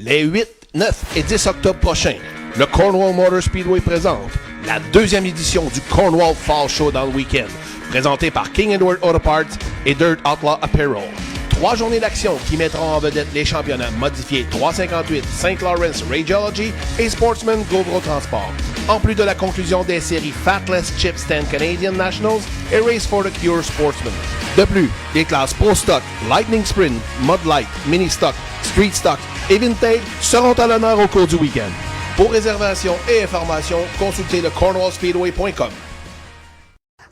Les 8, 9 et 10 octobre prochains, le Cornwall Motor Speedway présente la deuxième édition du Cornwall Fall Show dans le week-end, présenté par King Edward Auto Parts et Dirt Outlaw Apparel. 3 journées d'action qui mettront en vedette les championnats modifiés 358, St. Lawrence Radiology et Sportsman Gogoro Transport. En plus de la conclusion des séries Fatless Chip Stand Canadian Nationals et Race for the Cure Sportsman. De plus, les classes Pro Stock, Lightning Sprint, Mud Light, Mini Stock, Street Stock et Vintage seront à l'honneur au cours du week-end. Pour réservation et informations, consultez le cornwallspeedway.com.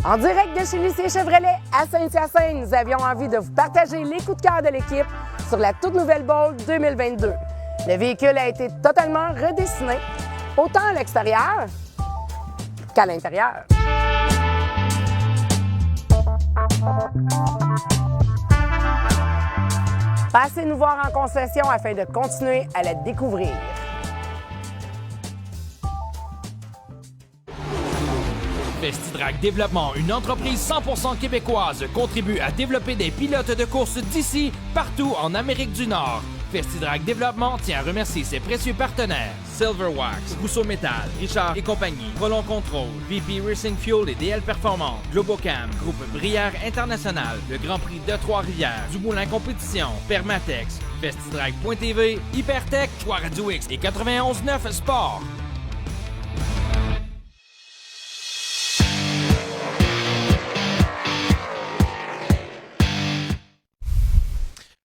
En direct de chez Lucie Chevrolet à Saint-Hyacinthe, nous avions envie de vous partager les coups de cœur de l'équipe sur la toute nouvelle Bolt 2022. Le véhicule a été totalement redessiné, autant à l'extérieur qu'à l'intérieur. Passez nous voir en concession afin de continuer à la découvrir. Vestidrag Développement, une entreprise 100% québécoise, contribue à développer des pilotes de course d'ici, partout en Amérique du Nord. Vestidrag Développement tient à remercier ses précieux partenaires Silverwax, Rousseau Métal, Richard et compagnie, Prolon Control, VP Racing Fuel et DL Performance, Globocam, Groupe Brière International, le Grand Prix de Trois-Rivières, Dumoulin Compétition, Permatex, Vestidrag.tv, Hypertech, Choix Radio X et 91.9 Sport.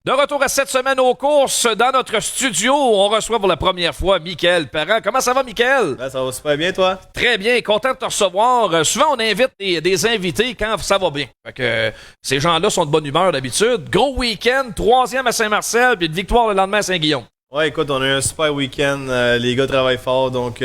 De retour à cette semaine aux courses, dans notre studio, on reçoit pour la première fois Michael Parent. Comment ça va, Michael? Ben, ça va super bien, toi? Très bien, content de te recevoir. Souvent, on invite des invités quand ça va bien. Fait que, ces gens-là sont de bonne humeur d'habitude. Gros week-end, 3e à Saint-Marcel, puis une victoire le lendemain à Saint-Guillaume. Ouais, écoute, on a eu un super week-end. Les gars travaillent fort, donc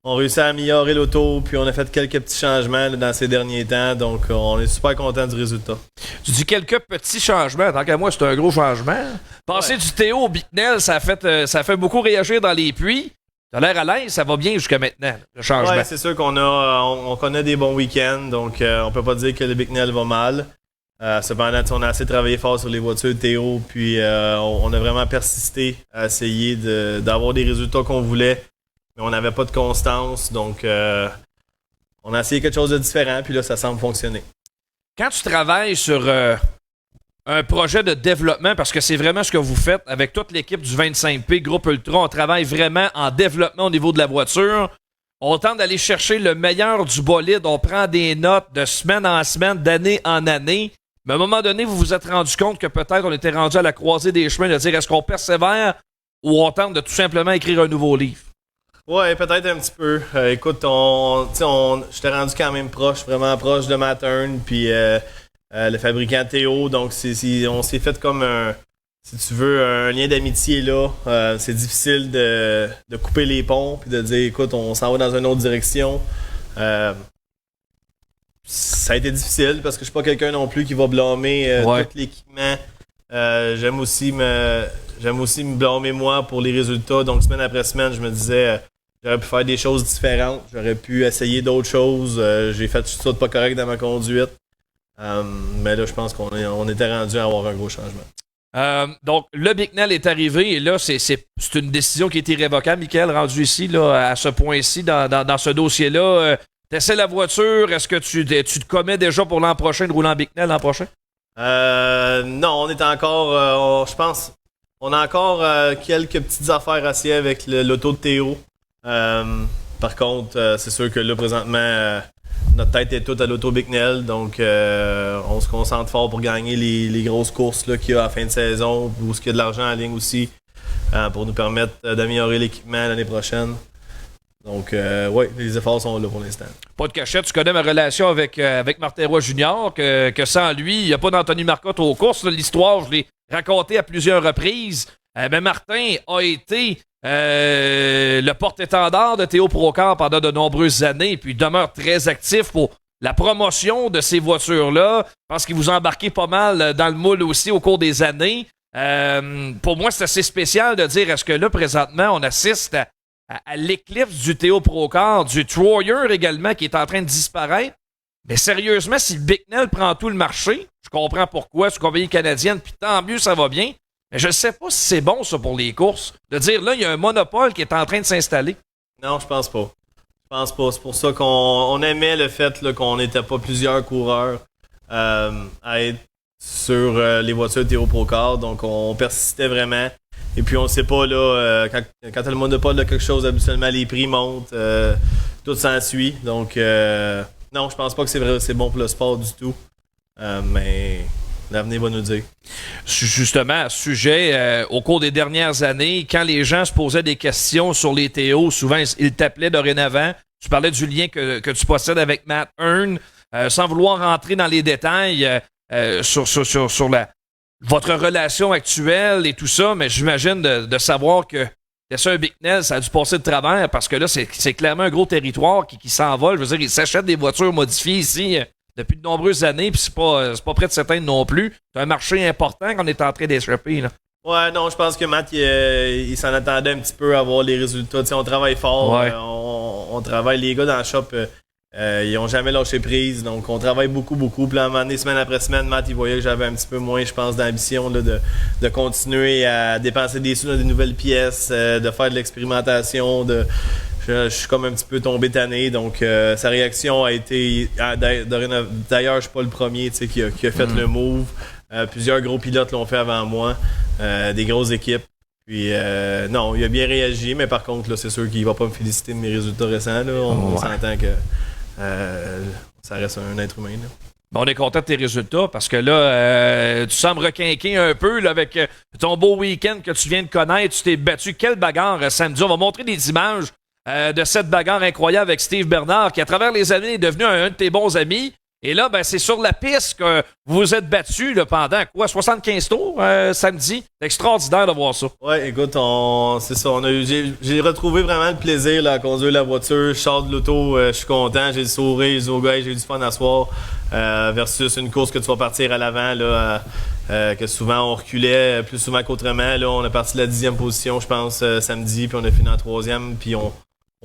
on réussit à améliorer l'auto, puis on a fait quelques petits changements là, dans ces derniers temps, donc on est super content du résultat. Tu dis quelques petits changements, tant qu'à moi, c'est un gros changement. Passer du Théo au Bicknell, ça fait beaucoup réagir dans les puits. T'as l'air à l'aise, ça va bien jusqu'à maintenant, le changement. Ouais, c'est sûr qu'on on connaît des bons week-ends, donc on peut pas dire que le Bicknell va mal. Cependant, on a assez travaillé fort sur les voitures Théo, puis on a vraiment persisté à essayer d'avoir des résultats qu'on voulait. Mais on n'avait pas de constance, donc on a essayé quelque chose de différent, puis là, ça semble fonctionner. Quand tu travailles sur un projet de développement, parce que c'est vraiment ce que vous faites avec toute l'équipe du 25P Groupe Ultra, on travaille vraiment en développement au niveau de la voiture. On tente d'aller chercher le meilleur du bolide, on prend des notes de semaine en semaine, d'année en année. Mais à un moment donné, vous vous êtes rendu compte que peut-être on était rendu à la croisée des chemins de dire est-ce qu'on persévère ou on tente de tout simplement écrire un nouveau livre? Ouais, peut-être un petit peu. Écoute, j'étais rendu quand même proche, vraiment proche de ma turn, puis le fabricant Théo, donc on s'est fait comme si tu veux, un lien d'amitié là. C'est difficile de couper les ponts, puis de dire, écoute, on s'en va dans une autre direction. Ça a été difficile, parce que je suis pas quelqu'un non plus qui va blâmer tout l'équipement. J'aime aussi me blâmer moi pour les résultats, donc semaine après semaine, je me disais... J'aurais pu faire des choses différentes. J'aurais pu essayer d'autres choses. J'ai fait tout ça de pas correct dans ma conduite. Mais là, je pense qu'on était rendu à avoir un gros changement. Donc, le Bicknell est arrivé et là, c'est une décision qui est irrévocable, Michael, rendu ici, là, à ce point-ci, dans ce dossier-là. T'essaies la voiture. Est-ce que tu te commets déjà pour l'an prochain de rouler en Bicknell l'an prochain? Non, on est encore... je pense... On a encore quelques petites affaires à essayer avec l'auto de Théo. Par contre, c'est sûr que là, présentement, notre tête est toute à l'auto Bicknell, donc on se concentre fort pour gagner les grosses courses là, qu'il y a à la fin de saison, où il y a de l'argent en ligne aussi, pour nous permettre d'améliorer l'équipement l'année prochaine. Donc, oui, les efforts sont là pour l'instant. Pas de cachette, tu connais ma relation avec Martin Roy Jr., que sans lui, il n'y a pas d'Anthony Marcotte aux courses. Là, l'histoire, je l'ai racontée à plusieurs reprises. Mais Martin a été le porte-étendard de Théo Procard pendant de nombreuses années, puis il demeure très actif pour la promotion de ces voitures-là. Je pense qu'il vous a embarqué pas mal dans le moule aussi au cours des années. Pour moi, c'est assez spécial de dire, est-ce que là, présentement, on assiste à l'éclipse du Théo Procard, du Troyer également, qui est en train de disparaître. Mais sérieusement, si Bicknell prend tout le marché, je comprends pourquoi, c'est une compagnie canadienne, puis tant mieux, ça va bien. Mais je ne sais pas si c'est bon, ça, pour les courses, de dire, là, il y a un monopole qui est en train de s'installer. Non, je pense pas. Je pense pas. C'est pour ça qu'on aimait le fait là, qu'on n'était pas plusieurs coureurs à être sur les voitures Théo Procard. Donc, on persistait vraiment. Et puis, on sait pas, là, quand t'as le monopole de quelque chose, habituellement, les prix montent. Tout s'ensuit. Donc, non, je pense pas que c'est bon pour le sport du tout. Mais l'avenir va nous dire. Justement, à ce sujet, au cours des dernières années, quand les gens se posaient des questions sur les Théo, souvent, ils t'appelaient dorénavant. Tu parlais du lien que tu possèdes avec Matt Hearn. Sans vouloir rentrer dans les détails sur votre relation actuelle et tout ça, mais j'imagine de savoir que Tessa Bicknell, ça a dû passer de travers parce que là, c'est clairement un gros territoire qui s'envole. Je veux dire, ils s'achètent des voitures modifiées ici depuis de nombreuses années, puis c'est pas prêt de s'éteindre non plus. C'est un marché important qu'on est en train d'échapper, là. Ouais, non, je pense que Matt, il s'en attendait un petit peu à voir les résultats. T'sais, on travaille fort, ouais. On travaille. Les gars dans le shop, ils ont jamais lâché prise, donc on travaille beaucoup. Puis là, à un moment donné, semaine après semaine, Matt, il voyait que j'avais un petit peu moins, je pense, d'ambition là, de continuer à dépenser des sous dans des nouvelles pièces, de faire de l'expérimentation, je suis comme un petit peu tombé tanné, donc sa réaction a été... D'ailleurs, je suis pas le premier qui a fait le move. Plusieurs gros pilotes l'ont fait avant moi, des grosses équipes. Puis non, il a bien réagi, mais par contre, là, c'est sûr qu'il va pas me féliciter de mes résultats récents. Là. On s'entend que ça reste un être humain. Là. On est content de tes résultats parce que là, tu sembles requinquer un peu là, avec ton beau week-end que tu viens de connaître. Tu t'es battu. Quelle bagarre samedi. On va montrer des images de cette bagarre incroyable avec Steve Bernard qui, à travers les années, est devenu un de tes bons amis. Et là, ben, c'est sur la piste que vous vous êtes battus pendant quoi, 75 tours samedi. C'est extraordinaire de voir ça. Ouais, écoute, c'est ça. J'ai retrouvé vraiment le plaisir là, à conduire la voiture. Je sors de l'auto, je suis content, j'ai le sourire, j'ai dit j'ai eu du fun à soir. Versus une course que tu vas partir à l'avant, là, que souvent on reculait plus souvent qu'autrement. Là, on est parti de la 10e position, je pense, samedi, puis on a fini en 3e, puis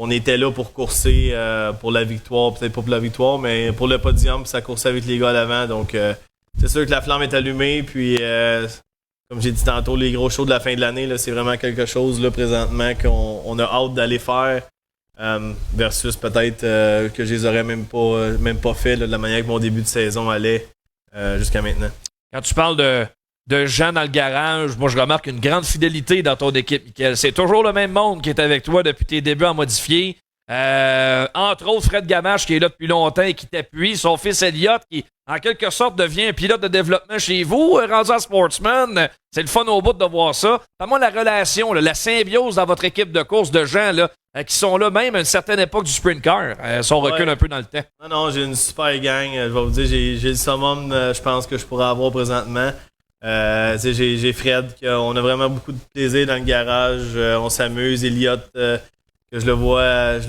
on était là pour courser pour la victoire, peut-être pas pour la victoire, mais pour le podium, puis ça coursait avec les gars à l'avant. Donc, c'est sûr que la flamme est allumée. Puis, comme j'ai dit tantôt, les gros shows de la fin de l'année, là, c'est vraiment quelque chose là, présentement qu'on a hâte d'aller faire. Versus peut-être que je les aurais même pas fait là, de la manière que mon début de saison allait jusqu'à maintenant. Quand tu parles de gens dans le garage, moi je remarque une grande fidélité dans ton équipe, Mickaël. C'est toujours le même monde qui est avec toi depuis tes débuts en modifié. Entre autres, Fred Gamache qui est là depuis longtemps et qui t'appuie. Son fils Elliott qui, en quelque sorte, devient un pilote de développement chez vous, rendu en sportsman. C'est le fun au bout de voir ça. Moi, la relation, là, la symbiose dans votre équipe de course de gens là, qui sont là même à une certaine époque du sprint car, si on recule un peu dans le temps. Non, j'ai une super gang. Je vais vous dire, j'ai le summum, je pense, que je pourrais avoir présentement. J'ai Fred, on a vraiment beaucoup de plaisir dans le garage, on s'amuse. Elliott, que je le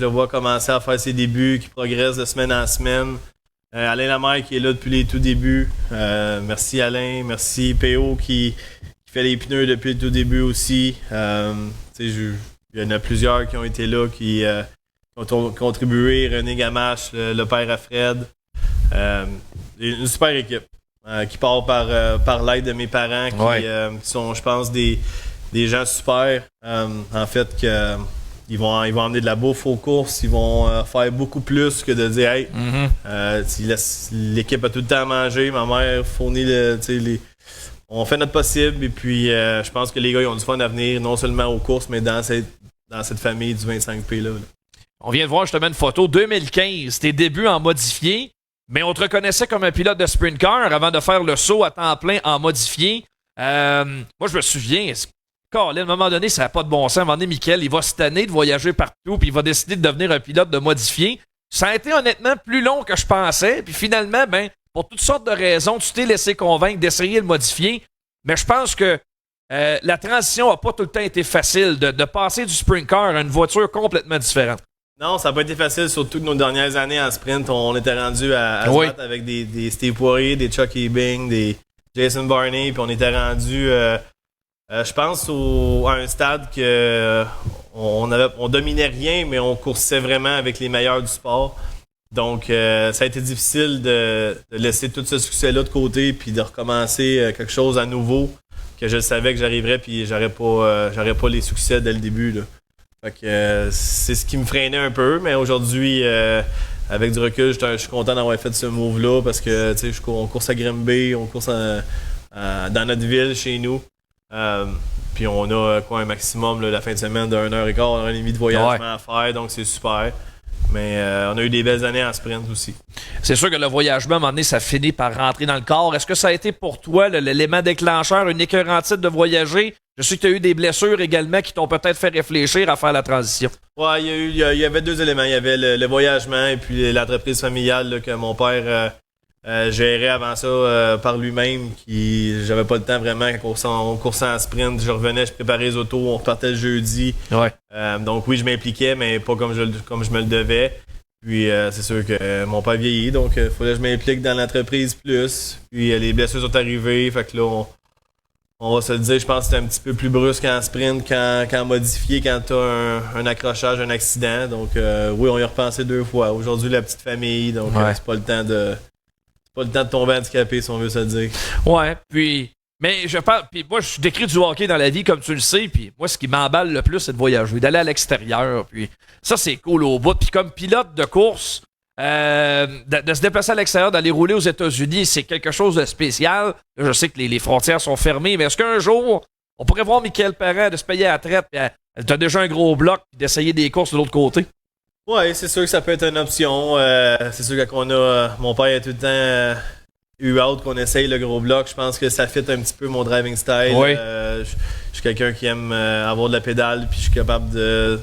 vois commencer à faire ses débuts, qui progresse de semaine en semaine. Alain Lamère qui est là depuis les tout débuts. Merci Alain, merci PO qui fait les pneus depuis le tout début aussi. Il y en a plusieurs qui ont été là, qui ont contribué. René Gamache, le père à Fred. Une super équipe. Qui part par l'aide de mes parents qui sont, je pense, des gens super. En fait, ils vont emmener de la bouffe aux courses. Ils vont faire beaucoup plus que de dire hey, l'équipe a tout le temps à manger. Ma mère fournit on fait notre possible. Et puis, je pense que les gars ils ont du fun à venir, non seulement aux courses, mais dans cette famille du 25P. Là. On vient de voir justement une photo 2015, tes débuts en modifié. Mais on te reconnaissait comme un pilote de sprint car avant de faire le saut à temps plein en modifié. Moi, je me souviens, à un moment donné, ça n'a pas de bon sens. À un moment donné, Mickaël, il va se tanner de voyager partout puis il va décider de devenir un pilote de modifié. Ça a été honnêtement plus long que je pensais. Puis finalement, pour toutes sortes de raisons, tu t'es laissé convaincre d'essayer le modifié. Mais je pense que la transition n'a pas tout le temps été facile de passer du sprint car à une voiture complètement différente. Non, ça n'a pas été facile, surtout que nos dernières années en sprint, on était rendu à se battre avec des Steve Poirier, des Chucky Bing, des Jason Barney, puis on était rendu, je pense, à un stade que on dominait rien, mais on coursait vraiment avec les meilleurs du sport. Donc, ça a été difficile de laisser tout ce succès-là de côté, puis de recommencer quelque chose à nouveau que je savais que j'arriverais puis j'aurais pas les succès dès le début. Là. Fait que c'est ce qui me freinait un peu, mais aujourd'hui, avec du recul, je suis content d'avoir fait ce move-là parce que on course à Grimby, on course dans notre ville, chez nous. Puis on a un maximum la fin de semaine d'1 heure et quart, 1 heure et demie de voyagement à faire, donc c'est super. Mais on a eu des belles années en sprint aussi. C'est sûr que le voyagement, à un moment donné, ça finit par rentrer dans le corps. Est-ce que ça a été pour toi l'élément déclencheur, une écœurantite de voyager? Je sais que tu as eu des blessures également qui t'ont peut-être fait réfléchir à faire la transition. Ouais, il y avait 2 éléments. Il y avait le voyagement et puis l'entreprise familiale là, que mon père gérait avant ça par lui-même. J'avais pas le temps vraiment quand on coursait en sprint. Je revenais, je préparais les autos, on repartait le jeudi. Ouais. Donc oui, je m'impliquais, mais pas comme je me le devais. Puis c'est sûr que mon père vieillit, donc il fallait que je m'implique dans l'entreprise plus. Puis les blessures sont arrivées, fait que là, on va se le dire, je pense que c'était un petit peu plus brusque en sprint qu'en modifié quand t'as un accrochage, un accident. Donc oui, on y a repensé 2 fois. Aujourd'hui, la petite famille, donc c'est pas le temps de tomber handicapé, si on veut se le dire. Ouais, puis moi, je suis décrit du hockey dans la vie, comme tu le sais, puis moi, ce qui m'emballe le plus, c'est de voyager, d'aller à l'extérieur, puis ça, c'est cool au bout. Puis comme pilote de course, de se déplacer à l'extérieur, d'aller rouler aux États-Unis, c'est quelque chose de spécial. Là, je sais que les frontières sont fermées, mais est-ce qu'un jour, on pourrait voir Michael Parent de se payer à la traite, puis t'as déjà un gros bloc, puis d'essayer des courses de l'autre côté? Ouais, c'est sûr que ça peut être une option. C'est sûr que quand mon père a tout le temps eu hâte qu'on essaye le gros bloc. Je pense que ça fit un petit peu mon driving style. Oui. Je suis quelqu'un qui aime avoir de la pédale, puis je suis capable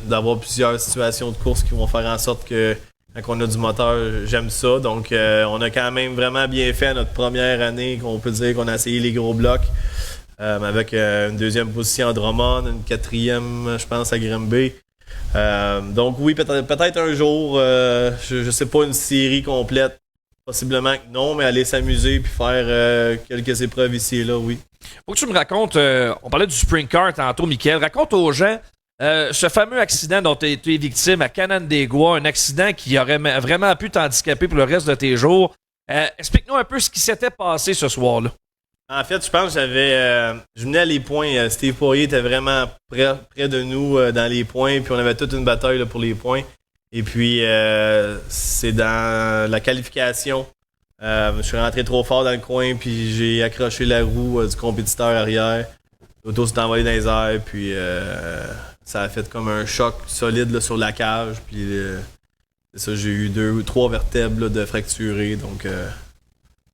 d'avoir plusieurs situations de course qui vont faire en sorte que quand on a du moteur, j'aime ça. Donc, on a quand même vraiment bien fait notre première année qu'on peut dire qu'on a essayé les gros blocs. Avec une 2e position à Drummond, une 4e, je pense, à Grimby. Donc oui, peut-être un jour, je sais pas, une série complète. Possiblement que non, mais aller s'amuser puis faire quelques épreuves ici et là, oui. Faut que tu me racontes, on parlait du sprint car tantôt, Mickaël. Raconte aux gens ce fameux accident dont tu es victime à Canandaigua, un accident qui aurait vraiment pu t'handicaper pour le reste de tes jours. Explique-nous un peu ce qui s'était passé ce soir-là. En fait, je pense que je venais à les points. Steve Poirier était vraiment près de nous dans les points, puis on avait toute une bataille là, pour les points. Et puis, c'est dans la qualification. Je suis rentré trop fort dans le coin, puis j'ai accroché la roue du compétiteur arrière. L'auto s'est envolée dans les airs, puis ça a fait comme un choc solide là, sur la cage. Puis, c'est ça, j'ai eu 2 ou 3 vertèbres là, de fracturées, donc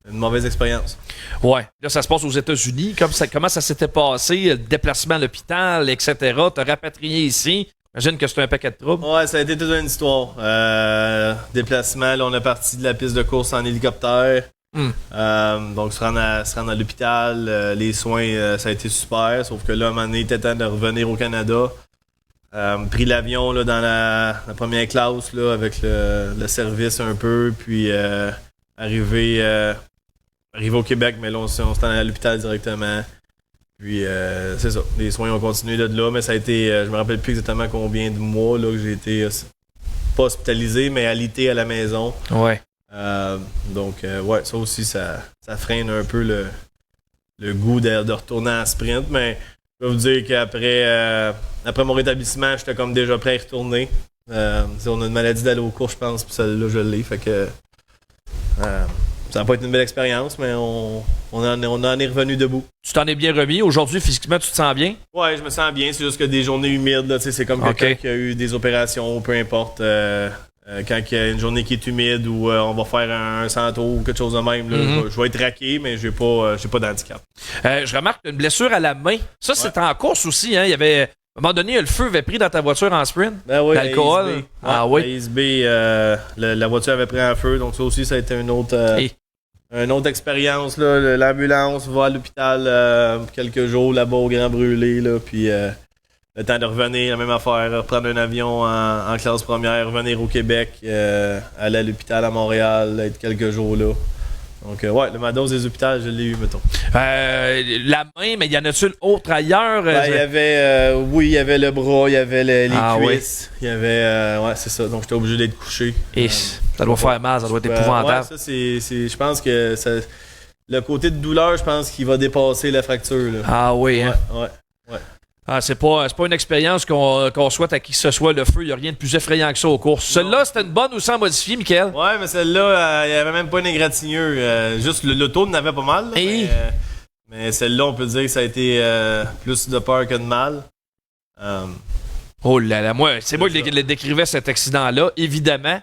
une mauvaise expérience. Ouais, là, ça se passe aux États-Unis. Comment ça s'était passé, le déplacement à l'hôpital, etc. T'as rapatrié ici. J'imagine que c'est un paquet de troubles. Ouais, ça a été toute une histoire. Déplacement, là, on est parti de la piste de course en hélicoptère. Donc, se rendre à l'hôpital, les soins, ça a été super. Sauf que là, à un moment donné, il était temps de revenir au Canada. Pris l'avion là, dans la première classe là, avec le service un peu. Puis, arrivé au Québec, mais là, on s'est allé à l'hôpital directement. Puis, c'est ça. Les soins ont continué de là, mais ça a été, je me rappelle plus exactement combien de mois là, que j'ai été pas hospitalisé, mais alité à la maison. Ouais. Donc, ouais, ça aussi, ça freine un peu le goût de retourner en sprint, mais je peux vous dire qu'après mon rétablissement, j'étais comme déjà prêt à y retourner. On a une maladie d'aller aux courses, je pense, puis celle-là, je l'ai, fait que ça n'a pas été une belle expérience, mais on en est revenu debout. Tu t'en es bien remis. Aujourd'hui, physiquement, tu te sens bien? Ouais, je me sens bien. C'est juste que des journées humides, là, c'est comme quelqu'un qui a eu des opérations, peu importe. Quand il y a une journée qui est humide ou on va faire un 100 tours ou quelque chose de même, là, je vais être raqué, mais j'ai pas d'handicap. Je remarque une blessure à la main. Ça, c'est en course aussi. Hein? Il y avait, à un moment donné, le feu avait pris dans ta voiture en sprint. Ben oui, l'alcool. Oui. La voiture avait pris en feu, donc ça aussi, ça a été une autre expérience. Là. L'ambulance va à l'hôpital quelques jours là-bas au Grand Brûlé, là, puis le temps de revenir, la même affaire, prendre un avion en classe première, revenir au Québec, aller à l'hôpital à Montréal, être quelques jours là. Donc, ouais, ma dose des hôpitaux, je l'ai eu, mettons. La main, mais y en a-tu autre ailleurs? Il y avait, il y avait le bras, il y avait les cuisses, il y avait, ouais, c'est ça, donc j'étais obligé d'être couché. Et ça doit faire mal, ça doit être épouvantable. Ouais, ça, je pense que le côté de douleur, je pense qu'il va dépasser la fracture. Là. Ah oui, hein? Ouais. Ah, c'est pas une expérience qu'on souhaite à qui que ce soit. Le feu, il n'y a rien de plus effrayant que ça aux courses. Celle-là, c'était une bonne ou sans modifier, Michael? Ouais, mais celle-là, il n'y avait même pas une égratignure. Juste l'auto n'avait pas mal. Là, mais celle-là, on peut dire que ça a été plus de peur que de mal. Oh là là, c'est moi qui décrivais cet accident-là, évidemment.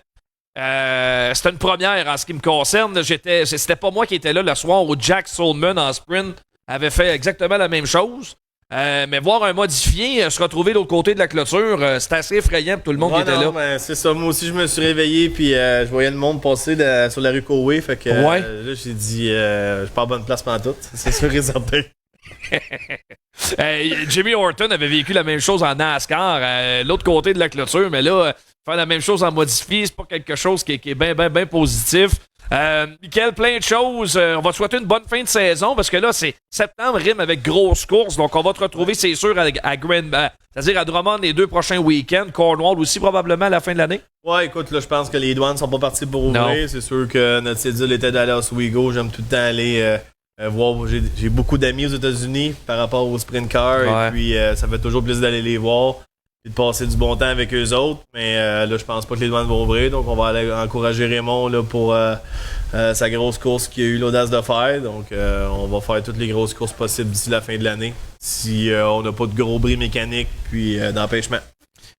C'était une première en ce qui me concerne. C'était pas moi qui étais là le soir où Jack Soulman en sprint avait fait exactement la même chose. Mais voir un modifié se retrouver de l'autre côté de la clôture, c'était assez effrayant pour tout le monde qui était là. Ben, c'est ça. Moi aussi, je me suis réveillé puis je voyais le monde passer sur la rue Coway. Fait que là, j'ai dit, je suis pas à bonne place pendant tout. C'est sûr et certain. Jimmy Horton avait vécu la même chose en NASCAR, l'autre côté de la clôture, mais là, faire la même chose en modifié, c'est pas quelque chose qui est bien positif. Michael, plein de choses. On va te souhaiter une bonne fin de saison parce que là, c'est septembre rime avec grosse course. Donc, on va te retrouver, c'est sûr, à c'est-à-dire à Drummond les 2 prochains week-ends. Cornwall aussi, probablement, à la fin de l'année. Ouais, écoute, là, je pense que les douanes sont pas parties pour ouvrir. Non. C'est sûr que notre cédule était d'aller à Oswego. J'aime tout le temps aller voir. J'ai beaucoup d'amis aux États-Unis par rapport aux sprint cars. Ouais. Et puis, ça fait toujours plaisir d'aller les voir et de passer du bon temps avec eux autres. Mais là, je pense pas que les douanes vont ouvrir. Donc, on va aller encourager Raymond là, pour sa grosse course qu'il a eu l'audace de faire. Donc, on va faire toutes les grosses courses possibles d'ici la fin de l'année. Si on n'a pas de gros bris mécaniques puis d'empêchement.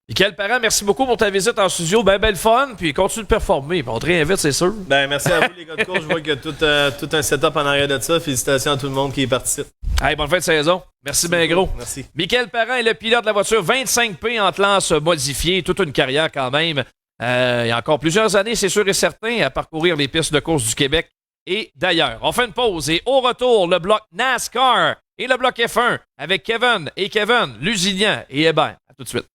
Michael Parent, merci beaucoup pour ta visite en studio. Ben belle fun, puis continue de performer. On te réinvite, c'est sûr. Ben, merci à vous, les gars de course. Je vois qu'il y a tout un setup en arrière de ça. Félicitations à tout le monde qui est participe. Hey, bonne fin de saison. Merci bien gros. Merci. Michael Parent est le pilote de la voiture 25P en classe modifiée. Toute une carrière quand même. Il y a encore plusieurs années, c'est sûr et certain, à parcourir les pistes de course du Québec et d'ailleurs. On fait une pause et au retour, le bloc NASCAR et le bloc F1 avec Kevin, Lusignan et Hébert. À tout de suite.